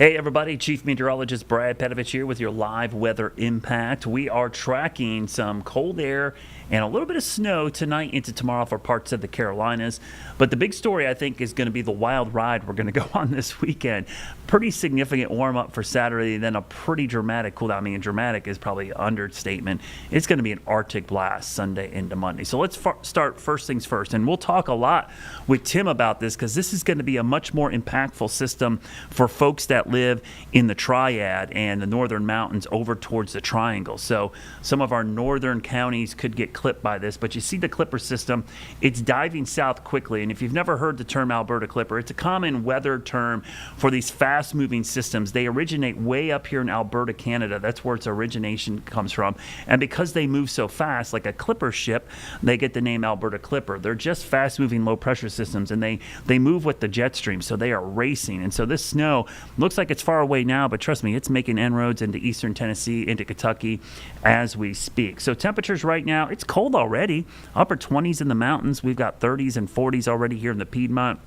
Hey everybody, Chief Meteorologist Brad Petovich here with your live weather impact. We are tracking some cold air and a little bit of snow tonight into tomorrow for parts of the Carolinas. But the big story, I think, is going to be the wild ride we're going to go on this weekend. Pretty significant warm up for Saturday, then a pretty dramatic cool down. I mean, dramatic is probably an understatement. It's going to be an Arctic blast Sunday into Monday. So let's start first things first. And we'll talk a lot with Tim about this because this is going to be a much more impactful system for folks that live in the Triad and the northern mountains over towards the Triangle. So some of our northern counties could get clipped by this, but you see the Clipper system, it's diving south quickly. And if you've never heard the term Alberta Clipper, it's a common weather term for these fast moving systems. They originate way up here in Alberta, Canada. That's where its origination comes from. And because they move so fast, like a clipper ship, they get the name Alberta Clipper. They're just fast moving low pressure systems, and they move with the jet stream, so they are racing. And so this snow looks like it's far away now, but trust me, it's making inroads into eastern Tennessee, into Kentucky as we speak. So temperatures right now, it's cold already. Upper 20s in the mountains. We've got 30s and 40s already here in the Piedmont.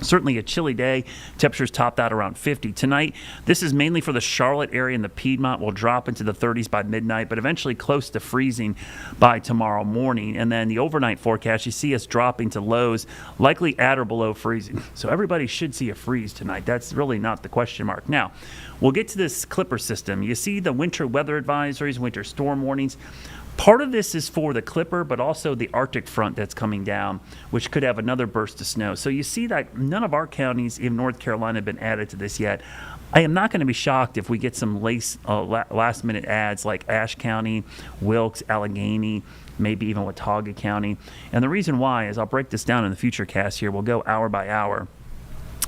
Certainly a chilly day. Temperatures topped out around 50. Tonight, this is mainly for the Charlotte area and the Piedmont. Will drop into the 30s by midnight, but eventually close to freezing by tomorrow morning. And then the overnight forecast, you see us dropping to lows likely at or below freezing. So everybody should see a freeze tonight. That's really not the question mark. Now, we'll get to this Clipper system. You see the winter weather advisories, winter storm warnings. Part of this is for the Clipper, but also the Arctic front that's coming down, which could have another burst of snow. So you see that none of our counties in North Carolina have been added to this yet. I am not going to be shocked if we get some last-minute adds like Ashe County, Wilkes, Allegheny, maybe even Watauga County. And the reason why is I'll break this down in the future cast here. We'll go hour by hour,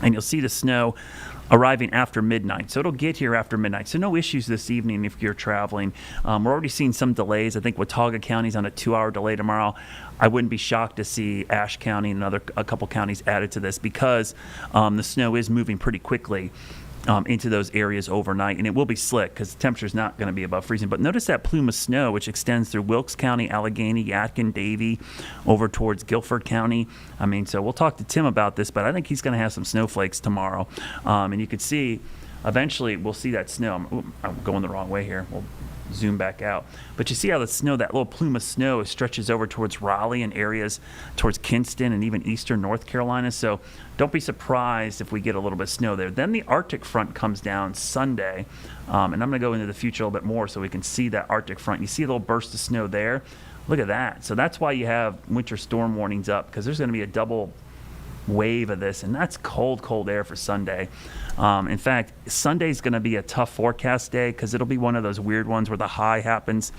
and you'll see the snow arriving after midnight. So it'll get here after midnight. So no issues this evening if you're traveling. We're already seeing some delays. I think Watauga County's on a 2-hour delay tomorrow. I wouldn't be shocked to see Ashe County and a couple counties added to this because the snow is moving pretty quickly into those areas overnight, and it will be slick because the temperature's not going to be above freezing. But notice that plume of snow, which extends through Wilkes County, Allegheny, Yadkin, Davie, over towards Guilford County. I mean, so we'll talk to Tim about this, but I think he's going to have some snowflakes tomorrow. And you can see, eventually, we'll see that snow. I'm going the wrong way here. We'll zoom back out. But you see how the snow, that little plume of snow, stretches over towards Raleigh and areas towards Kinston and even eastern North Carolina. So don't be surprised if we get a little bit of snow there. Then the Arctic front comes down Sunday. And I'm going to go into the future a little bit more so we can see that Arctic front. You see a little burst of snow there. Look at that. So that's why you have winter storm warnings up, because there's going to be a double wave of this, and that's cold air for Sunday. In fact, Sunday's going to be a tough forecast day because it'll be one of those weird ones where the high happens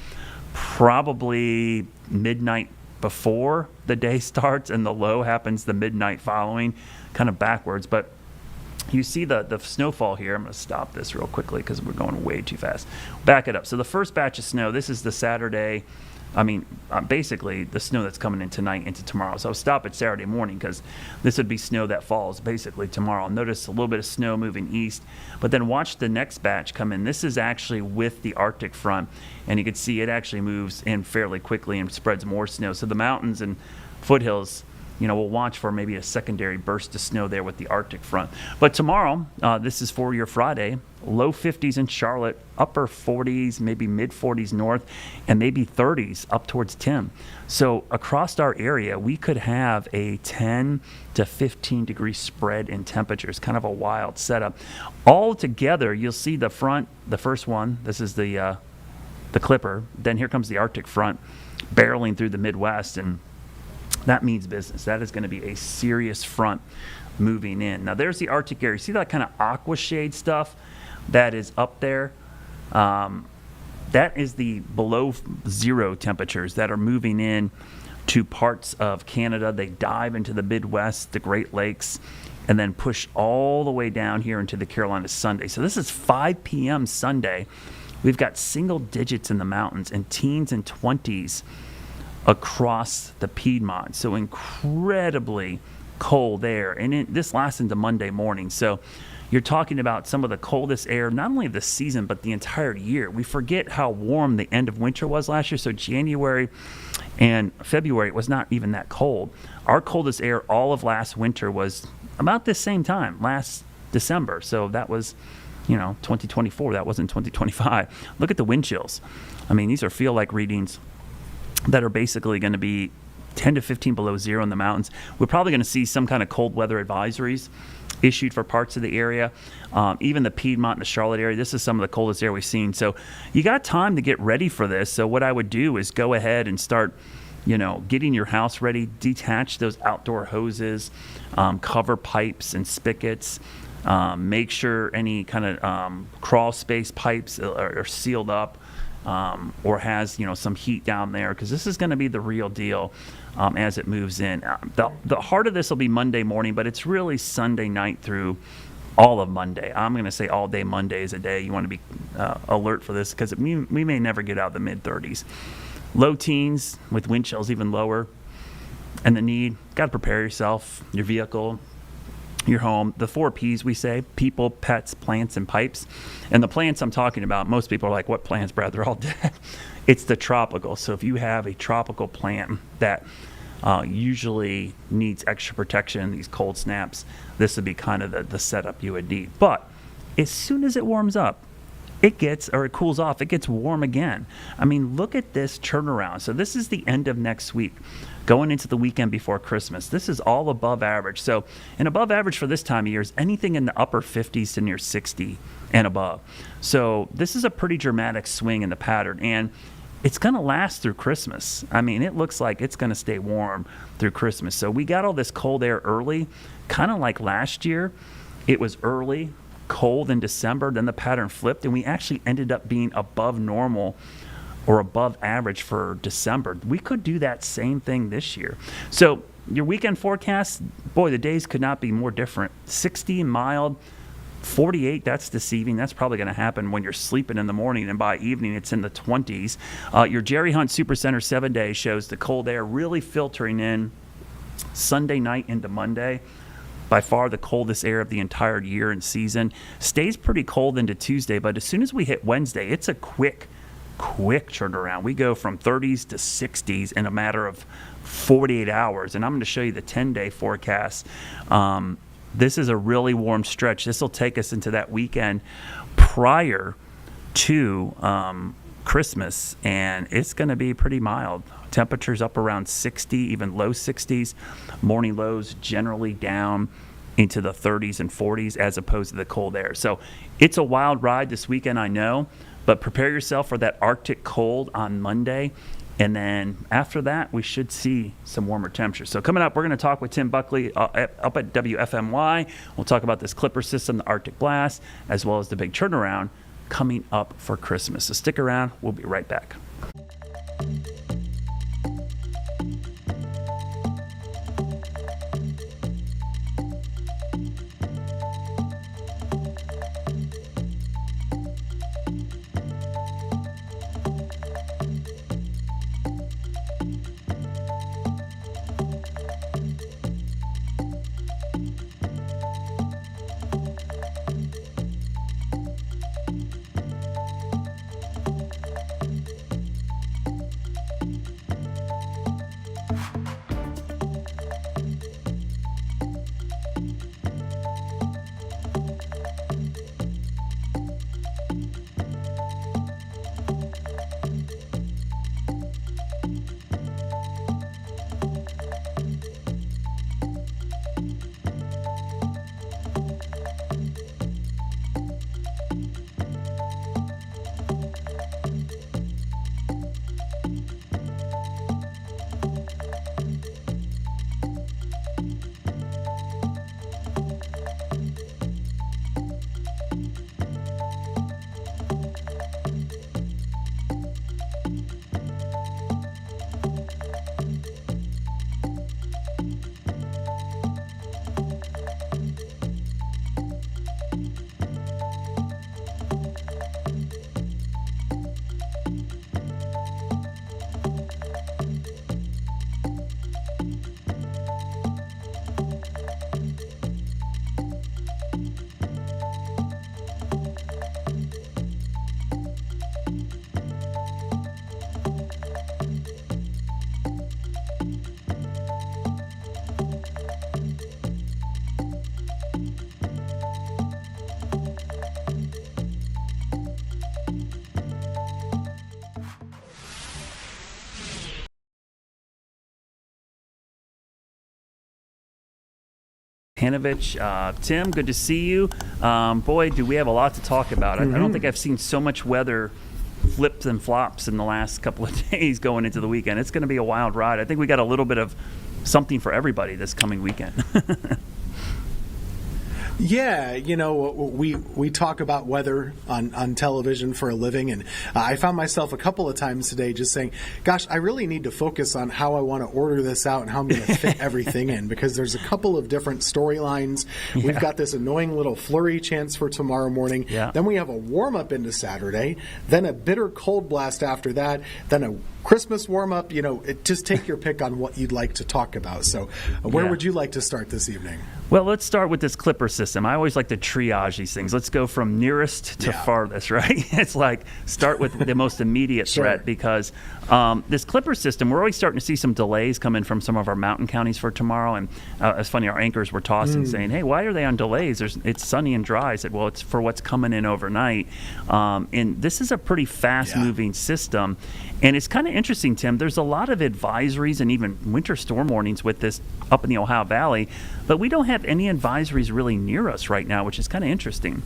probably midnight before the day starts and the low happens the midnight following, kind of backwards. But you see the snowfall here. I'm going to stop this real quickly because we're going way too fast. Back it up. So the first batch of snow, this is the Saturday. Basically the snow that's coming in tonight into tomorrow. So I'll stop at Saturday morning because this would be snow that falls basically tomorrow. Notice a little bit of snow moving east, but then watch the next batch come in. This is actually with the Arctic front, and you can see it actually moves in fairly quickly and spreads more snow. So the mountains and foothills, we'll watch for maybe a secondary burst of snow there with the Arctic front. But tomorrow, this is for your Friday, low 50s in Charlotte, upper 40s, maybe mid 40s north, and maybe 30s up towards Tim. So across our area, we could have a 10 to 15 degree spread in temperatures, kind of a wild setup. All together, you'll see the front, the first one, this is the Clipper. Then here comes the Arctic front barreling through the Midwest, and that means business. That is going to be a serious front moving in. Now, there's the Arctic area. See that kind of aqua shade stuff that is up there? That is the below zero temperatures that are moving in to parts of Canada. They dive into the Midwest, the Great Lakes, and then push all the way down here into the Carolinas Sunday. So this is 5 p.m. Sunday. We've got single digits in the mountains and teens and 20s across the Piedmont. So incredibly cold air. And this lasts into Monday morning. So you're talking about some of the coldest air, not only of the season, but the entire year. We forget how warm the end of winter was last year. So January and February, it was not even that cold. Our coldest air all of last winter was about this same time, last December. So that was 2024. That wasn't 2025. Look at the wind chills. I mean, these are feel-like readings that are basically going to be 10 to 15 below zero in the mountains. We're probably going to see some kind of cold weather advisories issued for parts of the area, even the Piedmont and the Charlotte area. This is some of the coldest air we've seen. So you got time to get ready for this. So what I would do is go ahead and start getting your house ready, detach those outdoor hoses, cover pipes and spigots, make sure any kind of crawl space pipes are sealed up, or has some heat down there, because this is going to be the real deal as it moves in. The heart of this will be Monday morning, but it's really Sunday night through all of Monday. I'm going to say all day Monday is a day you want to be alert for this, because we may never get out of the mid-30s. Low teens with wind chills even lower. And got to prepare yourself, your vehicle, your home. The 4 Ps we say: people, pets, plants, and pipes. And the plants I'm talking about, most people are like, what plants, Brad? They're all dead. It's the tropical. So if you have a tropical plant that usually needs extra protection in these cold snaps, this would be kind of the setup you would need. But as soon as it warms up, it cools off, it gets warm again. I mean, look at this turnaround. So this is the end of next week, going into the weekend before Christmas. This is all above average. So, and above average for this time of year is anything in the upper 50s to near 60 and above. So this is a pretty dramatic swing in the pattern, and it's going to last through Christmas. I mean, it looks like it's going to stay warm through Christmas. So we got all this cold air early, kind of like last year. It was early, cold in December, then the pattern flipped, and we actually ended up being above normal or above average for December. We could do that same thing this year. So your weekend forecast, boy, the days could not be more different. 60, mild. 48, that's deceiving. That's probably going to happen when you're sleeping in the morning, and by evening it's in the 20s. Your Jerry Hunt Supercenter 7-day shows the cold air really filtering in Sunday night into Monday. By far the coldest air of the entire year and season. Stays pretty cold into Tuesday, but as soon as we hit Wednesday, it's a quick turnaround. We go from 30s to 60s in a matter of 48 hours, and I'm going to show you the 10-day forecast. This is a really warm stretch. This will take us into that weekend prior to Christmas, and it's going to be pretty mild. Temperatures up around 60, even low 60s. Morning lows generally down into the 30s and 40s as opposed to the cold air. So it's a wild ride this weekend, I know, but prepare yourself for that Arctic cold on Monday. And then after that, we should see some warmer temperatures. So coming up, we're going to talk with Tim Buckley up at WFMY. We'll talk about this Clipper system, the Arctic blast, as well as the big turnaround coming up for Christmas. So stick around. We'll be right back. Panovich. Tim, good to see you. Boy, do we have a lot to talk about. I don't think I've seen so much weather flips and flops in the last couple of days going into the weekend. It's going to be a wild ride. I think we got a little bit of something for everybody this coming weekend. Yeah, we talk about weather on television for a living, and I found myself a couple of times today just saying, gosh, I really need to focus on how I want to order this out and how I'm going to fit everything in, because there's a couple of different storylines. Yeah. We've got this annoying little flurry chance for tomorrow morning. Yeah. Then we have a warm-up into Saturday, then a bitter cold blast after that, then a Christmas warm-up. Just take your pick on what you'd like to talk about. So where would you like to start this evening? Well, let's start with this Clipper system. I always like to triage these things. Let's go from nearest to farthest, right? It's like start with the most immediate threat, because this Clipper system, we're always starting to see some delays come in from some of our mountain counties for tomorrow. And it's funny, our anchors were tossing saying, hey, why are they on delays? It's sunny and dry. I said, well, it's for what's coming in overnight. And this is a pretty fast-moving system. And it's kind of interesting, Tim. There's a lot of advisories and even winter storm warnings with this up in the Ohio Valley, but we don't have any advisories really near us right now, which is kind of interesting.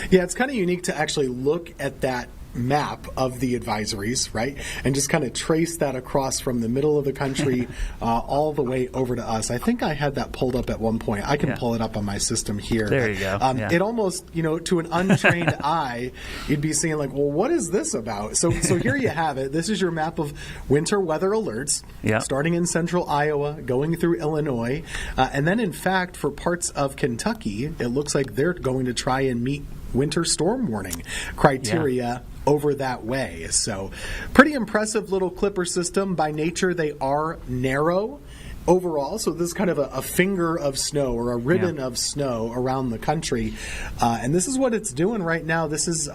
Yeah, it's kind of unique to actually look at that map of the advisories, right? And just kind of trace that across from the middle of the country all the way over to us. I think I had that pulled up at one point. I can pull it up on my system here. There you go. It almost, to an untrained eye, you'd be seeing like, well, what is this about? So here you have it. This is your map of winter weather alerts, starting in central Iowa, going through Illinois. And then, in fact, for parts of Kentucky, it looks like they're going to try and meet winter storm warning criteria over that way. So pretty impressive little Clipper system. By nature, they are narrow overall, so this is kind of a finger of snow or a ribbon of snow around the country. And this is what it's doing right now. This is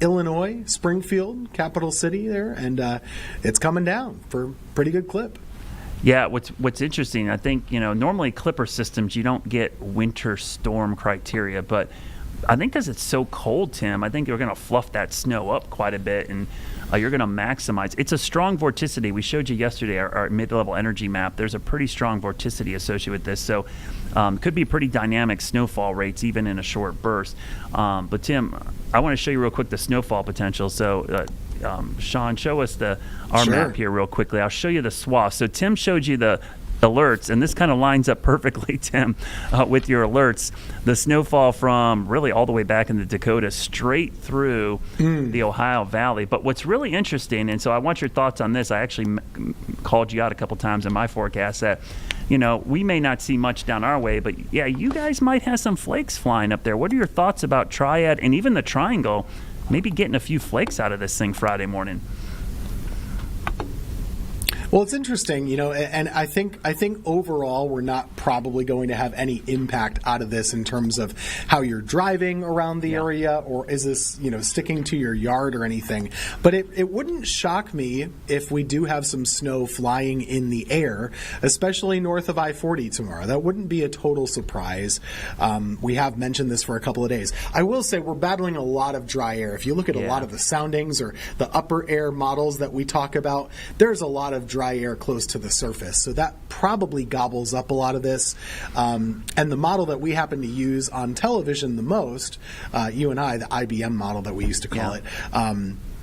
Illinois, Springfield, capital city there, and it's coming down for a pretty good clip. Yeah, what's interesting, I think, normally Clipper systems, you don't get winter storm criteria, but I think because it's so cold, Tim, I think you're going to fluff that snow up quite a bit, and you're going to maximize. It's a strong vorticity. We showed you yesterday our mid-level energy map. There's a pretty strong vorticity associated with this, so could be pretty dynamic snowfall rates even in a short burst. But Tim, I want to show you real quick the snowfall potential. So Sean, show us our map here real quickly. I'll show you the swath. So Tim showed you the alerts, and this kind of lines up perfectly, Tim, with your alerts. The snowfall from really all the way back in the Dakotas straight through the Ohio Valley. But what's really interesting, and so I want your thoughts on this, I actually called you out a couple times in my forecast that, we may not see much down our way, but yeah, you guys might have some flakes flying up there. What are your thoughts about Triad and even the Triangle, maybe getting a few flakes out of this thing Friday morning? Well, it's interesting, and I think overall we're not probably going to have any impact out of this in terms of how you're driving around the area, or is this, sticking to your yard or anything. But it wouldn't shock me if we do have some snow flying in the air, especially north of I-40 tomorrow. That wouldn't be a total surprise. We have mentioned this for a couple of days. I will say we're battling a lot of dry air. If you look at a lot of the soundings or the upper air models that we talk about, there's a lot of dry air close to the surface. So that probably gobbles up a lot of this. And the model that we happen to use on television the most, you and I, the IBM model that we used to call it,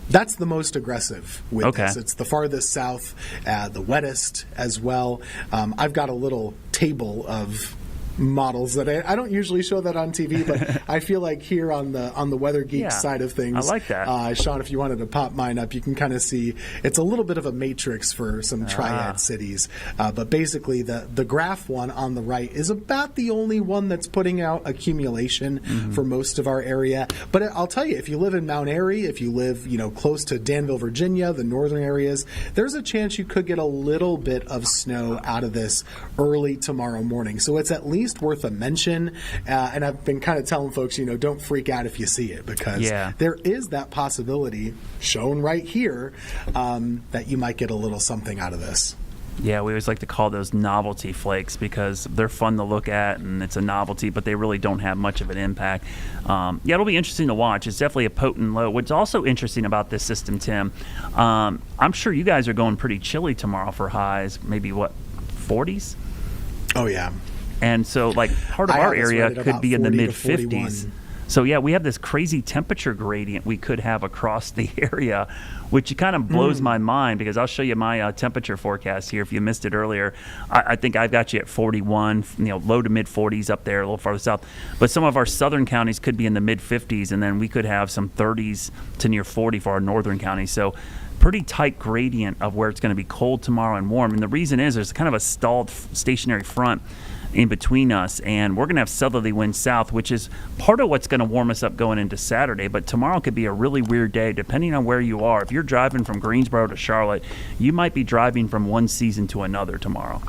that's the most aggressive with this. It's the farthest south, the wettest as well. I've got a little table of models that I don't usually show that on TV, but I feel like here on the Weather Geek side of things, I like that. Sean, if you wanted to pop mine up, you can kind of see it's a little bit of a matrix for some triad cities. But basically, the graph one on the right is about the only one that's putting out accumulation for most of our area. But I'll tell you, if you live in Mount Airy, if you live close to Danville, Virginia, the northern areas, there's a chance you could get a little bit of snow out of this early tomorrow morning. So it's at least worth a mention, and I've been kind of telling folks, don't freak out if you see it, because there is that possibility shown right here that you might get a little something out of this. Yeah, we always like to call those novelty flakes because they're fun to look at and it's a novelty, but they really don't have much of an impact. It'll be interesting to watch. It's definitely a potent low. What's also interesting about this system, Tim, I'm sure you guys are going pretty chilly tomorrow for highs, maybe 40s? Oh yeah. And so, like, part of I our have us area rated could about be in the 40 to mid 50s. 41. So, yeah, we have this crazy temperature gradient we could have across the area, which kind of blows my mind, because I'll show you my temperature forecast here if you missed it earlier. I think I've got you at 41, low to mid 40s up there, a little farther south. But some of our southern counties could be in the mid 50s, and then we could have some 30s to near 40 for our northern counties. So, pretty tight gradient of where it's going to be cold tomorrow and warm. And the reason is there's kind of a stalled stationary front in between us, and we're going to have southerly winds south, which is part of what's going to warm us up going into Saturday. But tomorrow could be a really weird day depending on where you are. If you're driving from Greensboro to Charlotte, you might be driving from one season to another tomorrow.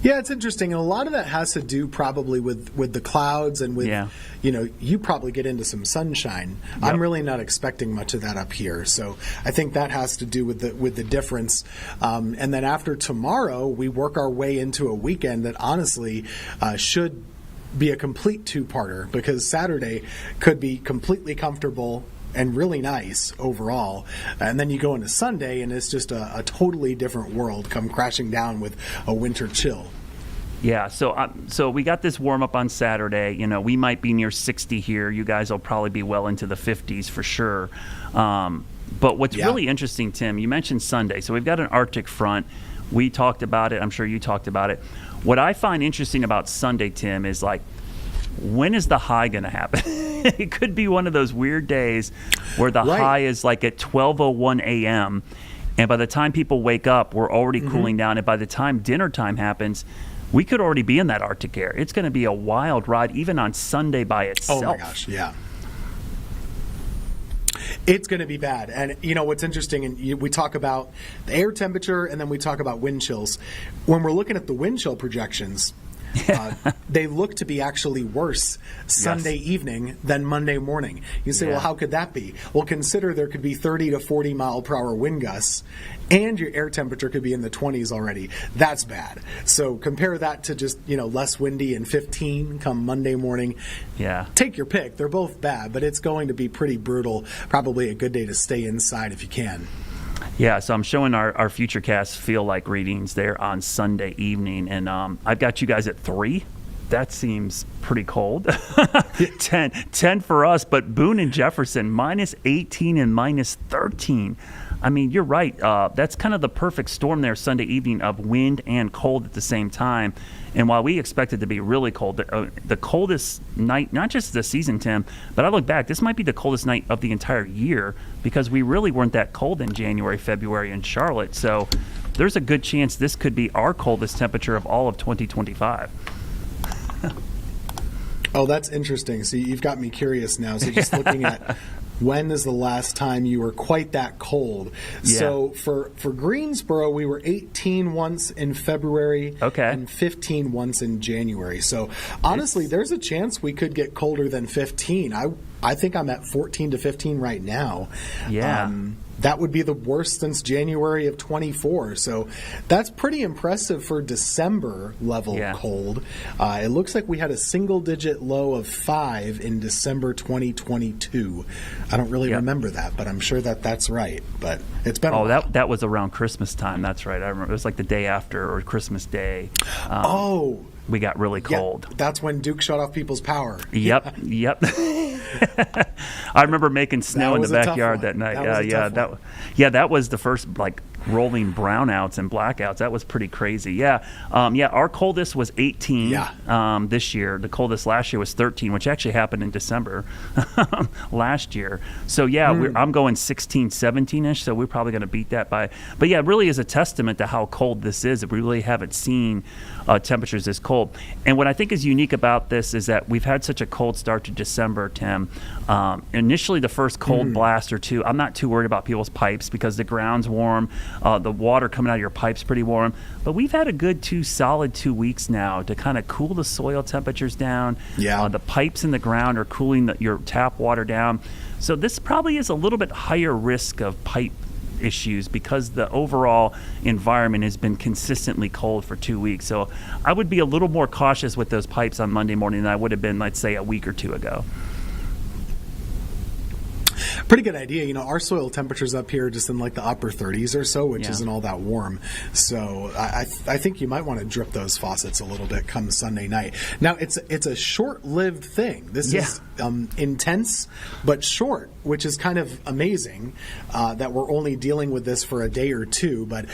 Yeah, it's interesting, and a lot of that has to do probably with the clouds and with, you probably get into some sunshine. Yep. I'm really not expecting much of that up here, so I think that has to do with the difference. And then after tomorrow, we work our way into a weekend that honestly should be a complete two-parter, because Saturday could be completely comfortable and really nice overall, and then you go into Sunday and it's just a totally different world come crashing down with a winter chill. Yeah, so we got this warm up on Saturday. We might be near 60 here. You guys will probably be well into the 50s for sure. But what's really interesting, Tim, you mentioned Sunday. So we've got an Arctic front. We talked about it. I'm sure you talked about it. What I find interesting about Sunday, Tim, is like, when is the high going to happen? It could be one of those weird days where the high is like at 12:01 a.m. And by the time people wake up, we're already cooling down. And by the time dinner time happens, we could already be in that Arctic air. It's going to be a wild ride, even on Sunday by itself. Oh, my gosh, yeah. It's going to be bad. And, what's interesting, and we talk about the air temperature and then we talk about wind chills. When we're looking at the wind chill projections, they look to be actually worse Sunday evening than Monday morning. You say, well, how could that be? Well, consider there could be 30 to 40 mile per hour wind gusts, and your air temperature could be in the 20s already. That's bad. So compare that to just, less windy and 15 come Monday morning. Yeah. Take your pick. They're both bad, but it's going to be pretty brutal. Probably a good day to stay inside if you can. Yeah, so I'm showing our Futurecast feel-like readings there on Sunday evening, and I've got you guys at 3. That seems pretty cold. 10 for us, but Boone and Jefferson, minus 18 and minus 13. I mean, you're right. That's kind of the perfect storm there Sunday evening of wind and cold at the same time. And while we expect it to be really cold, the coldest night, not just the season, Tim, but I look back, this might be the coldest night of the entire year, because we really weren't that cold in January, February in Charlotte. So there's a good chance this could be our coldest temperature of all of 2025. Oh, that's interesting. So you've got me curious now. So just looking at when is the last time you were quite that cold? Yeah. So for Greensboro, we were 18 once in February and 15 once in January. So honestly, there's a chance we could get colder than 15. I think I'm at 14 to 15 right now. Yeah. That would be the worst since January of 24. So that's pretty impressive for December level cold. It looks like we had a single-digit low of 5 in December 2022. I don't really remember that, but I'm sure that's right. But it's been a while. that was around Christmas time. That's right. I remember. It was like the day after, or Christmas Day. We got really cold. Yep. That's when Duke shut off people's power. Yep. I remember making snow in the backyard that night. That was the first rolling brownouts and blackouts. That was pretty crazy. Our coldest was 18 this year. The coldest last year was 13, which actually happened in December last year. So I'm going 16, 17-ish, so we're probably going to beat that by. But it really is a testament to how cold this is. We really haven't seen temperatures this cold. And what I think is unique about this is that we've had such a cold start to December, Tim. Initially, the first cold blast or two, I'm not too worried about people's pipes because the ground's warm. The water coming out of your pipe's pretty warm. But we've had a good solid 2 weeks now to kind of cool the soil temperatures down. The pipes in the ground are cooling your tap water down. So this probably is a little bit higher risk of pipe issues because the overall environment has been consistently cold for 2 weeks. So I would be a little more cautious with those pipes on Monday morning than I would have been, let's say, a week or two ago. Pretty good idea. Our soil temperature's up here just in like the upper 30s or so, which Yeah. isn't all that warm. So I think you might want to drip those faucets a little bit come Sunday night. Now, it's a short-lived thing. This is intense but short, which is kind of amazing that we're only dealing with this for a day or two. But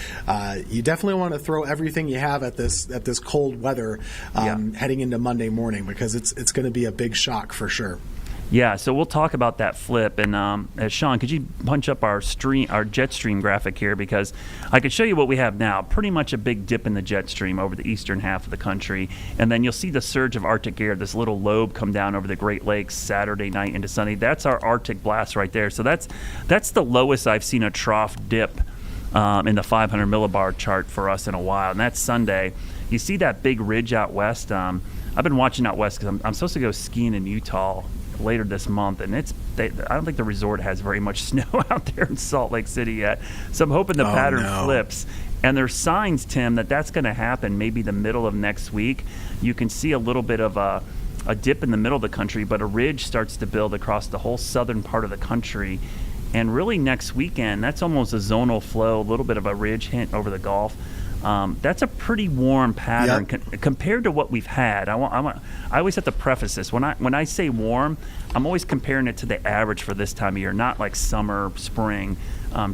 you definitely want to throw everything you have at this cold weather heading into Monday morning, because it's going to be a big shock for sure. Yeah, so we'll talk about that flip. And Sean, could you punch up our jet stream graphic here? Because I could show you what we have now. Pretty much a big dip in the jet stream over the eastern half of the country. And then you'll see the surge of Arctic air, this little lobe come down over the Great Lakes Saturday night into Sunday. That's our Arctic blast right there. So that's the lowest I've seen a trough dip in the 500 millibar chart for us in a while. And that's Sunday. You see that big ridge out west. I've been watching out west because I'm supposed to go skiing in Utah later this month, and I don't think the resort has very much snow out there in Salt Lake City yet. So I'm hoping the pattern flips. And there's signs, Tim, that's going to happen maybe the middle of next week. You can see a little bit of a dip in the middle of the country, but a ridge starts to build across the whole southern part of the country. And really next weekend, that's almost a zonal flow, a little bit of a ridge hint over the Gulf. That's a pretty warm pattern compared to what we've had. I always have to preface this. When I say warm, I'm always comparing it to the average for this time of year, not like summer, spring,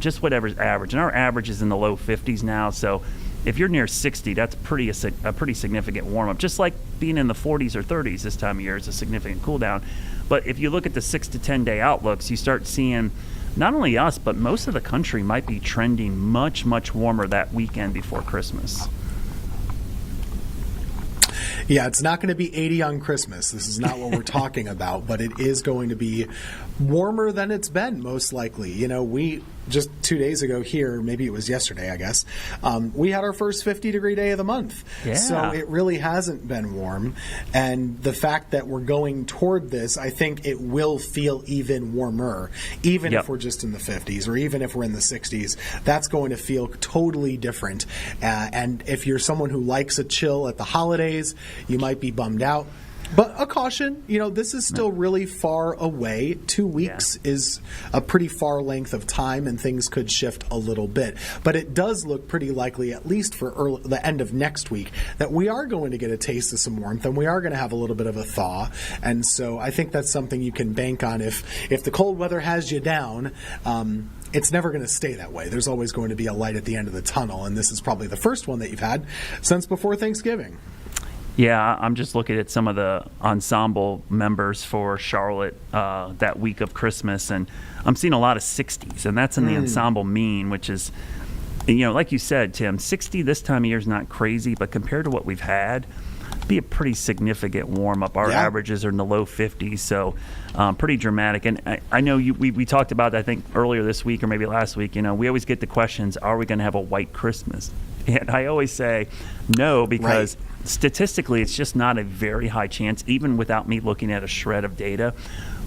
just whatever's average. And our average is in the low 50s now, so if you're near 60, that's a pretty significant warm-up. Just like being in the 40s or 30s this time of year is a significant cool-down. But if you look at the 6 to 10 day outlooks, you start seeing not only us, but most of the country might be trending much, much warmer that weekend before Christmas. Yeah, it's not going to be 80 on Christmas. This is not what we're talking about, but it is going to be warmer than it's been, most likely. We just 2 days ago here, maybe it was yesterday, I guess, we had our first 50-degree day of the month. Yeah. So it really hasn't been warm. And the fact that we're going toward this, I think it will feel even warmer, even if we're just in the 50s or even if we're in the 60s. That's going to feel totally different. And if you're someone who likes a chill at the holidays, you might be bummed out. But a caution, this is still really far away. 2 weeks is a pretty far length of time, and things could shift a little bit. But it does look pretty likely, at least for the end of next week, that we are going to get a taste of some warmth, and we are going to have a little bit of a thaw. And so I think that's something you can bank on. If the cold weather has you down, it's never going to stay that way. There's always going to be a light at the end of the tunnel, and this is probably the first one that you've had since before Thanksgiving. Yeah, I'm just looking at some of the ensemble members for Charlotte that week of Christmas, and I'm seeing a lot of 60s, and that's in the ensemble mean, which is, like you said, Tim, 60 this time of year is not crazy, but compared to what we've had, be a pretty significant warm-up. Our averages are in the low 50s, so pretty dramatic. And I know we talked about, I think, earlier this week or maybe last week, we always get the questions, are we going to have a white Christmas? And I always say no, because statistically it's just not a very high chance, even without me looking at a shred of data.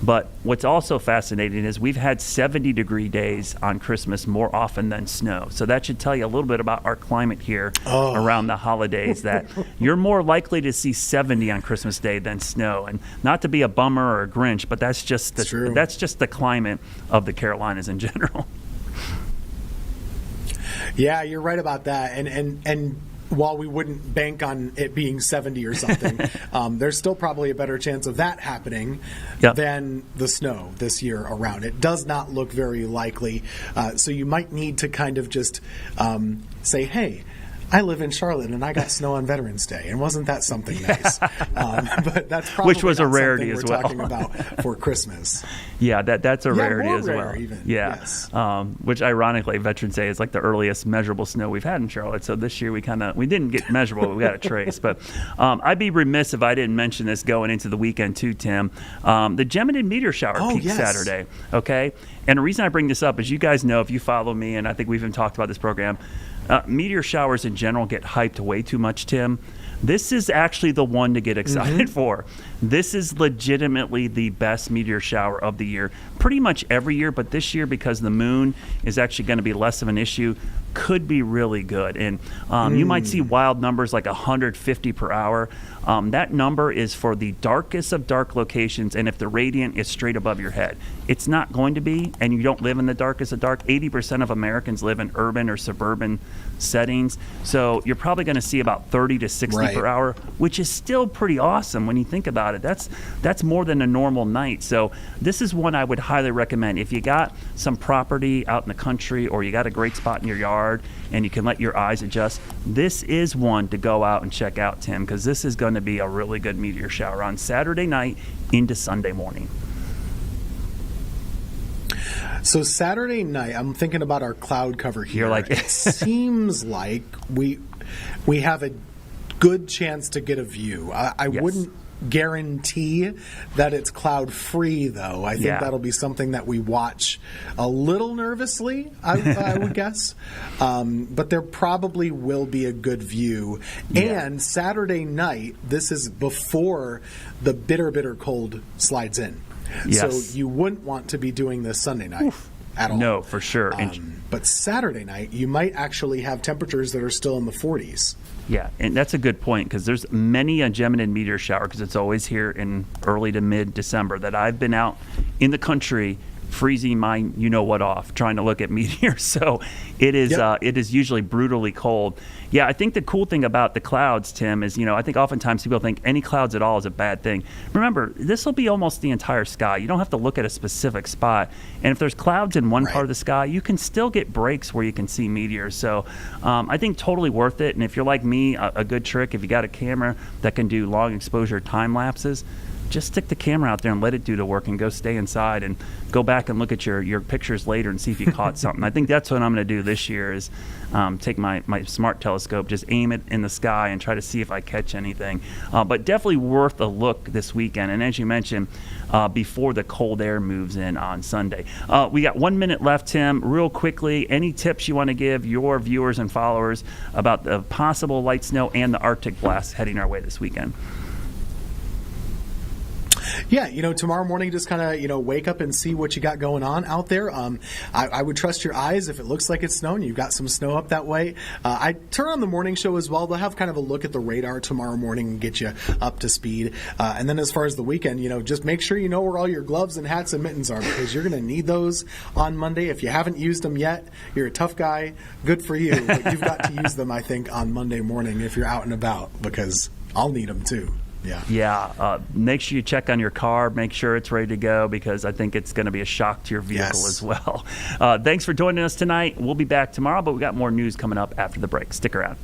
But what's also fascinating is we've had 70-degree days on Christmas more often than snow. So that should tell you a little bit about our climate here around the holidays, that you're more likely to see 70 on Christmas Day than snow. And not to be a bummer or a Grinch, but that's just the climate of the Carolinas in general. Yeah, you're right about that. And while we wouldn't bank on it being 70 or something, there's still probably a better chance of that happening than the snow this year around. It does not look very likely. So you might need to kind of just say, hey, I live in Charlotte and I got snow on Veterans Day, and wasn't that something nice? But that's probably which was not a rarity something as we're well. talking about for Christmas. Yeah, that's a rarity more as rare well. Even. Yeah, yes. Which ironically, Veterans Day is like the earliest measurable snow we've had in Charlotte. So this year we didn't get measurable, but we got a trace. But I'd be remiss if I didn't mention this going into the weekend too, Tim. The Geminid meteor shower peaked Saturday. Okay, and the reason I bring this up is, you guys know, if you follow me, and I think we've even talked about this program, meteor showers in general get hyped way too much, Tim. This is actually the one to get excited for. This is legitimately the best meteor shower of the year. Pretty much every year, but this year, because the moon is actually going to be less of an issue, could be really good. And you might see wild numbers like 150 per hour. That number is for the darkest of dark locations, and if the radiant is straight above your head. It's not going to be, and you don't live in the darkest of dark. 80% of Americans live in urban or suburban settings, so you're probably going to see about 30 to 60 per hour, which is still pretty awesome when you think about it. That's more than a normal night. So this is one I would highly recommend. If you got some property out in the country, or you got a great spot in your yard and you can let your eyes adjust, this is one to go out and check out, Tim, because this is going to be a really good meteor shower on Saturday night into Sunday morning. So Saturday night, I'm thinking about our cloud cover here. You're like, it seems like we have a good chance to get a view. I Yes. wouldn't guarantee that it's cloud free, though. I think Yeah. that'll be something that we watch a little nervously, I would guess. But there probably will be a good view. Yeah. And Saturday night, this is before the bitter, bitter cold slides in. Yes. So you wouldn't want to be doing this Sunday night at all. No, for sure. But Saturday night, you might actually have temperatures that are still in the 40s. Yeah, and that's a good point, because there's many a Geminid meteor shower, because it's always here in early to mid-December, that I've been out in the country freezing my you-know-what off, trying to look at meteors. So it is it is usually brutally cold. Yeah, I think the cool thing about the clouds, Tim, is, I think oftentimes people think any clouds at all is a bad thing. Remember, this will be almost the entire sky. You don't have to look at a specific spot. And if there's clouds in one part of the sky, you can still get breaks where you can see meteors. So I think totally worth it. And if you're like me, a good trick, if you got a camera that can do long exposure time lapses, just stick the camera out there and let it do the work, and go stay inside and go back and look at your pictures later and see if you caught something. I think that's what I'm going to do this year, is take my smart telescope, just aim it in the sky and try to see if I catch anything. But definitely worth a look this weekend. And as you mentioned, before the cold air moves in on Sunday. We got 1 minute left, Tim. Real quickly, any tips you want to give your viewers and followers about the possible light snow and the Arctic blast heading our way this weekend? Yeah, tomorrow morning, just kind of, wake up and see what you got going on out there. I would trust your eyes if it looks like it's snowing. You've got some snow up that way. I turn on the morning show as well. They'll have kind of a look at the radar tomorrow morning and get you up to speed. And then as far as the weekend, just make sure you know where all your gloves and hats and mittens are, because you're going to need those on Monday. If you haven't used them yet, you're a tough guy. Good for you. But you've got to use them, I think, on Monday morning if you're out and about, because I'll need them too. Yeah. Make sure you check on your car. Make sure it's ready to go, because I think it's going to be a shock to your vehicle as well. Thanks for joining us tonight. We'll be back tomorrow, but we got more news coming up after the break. Stick around.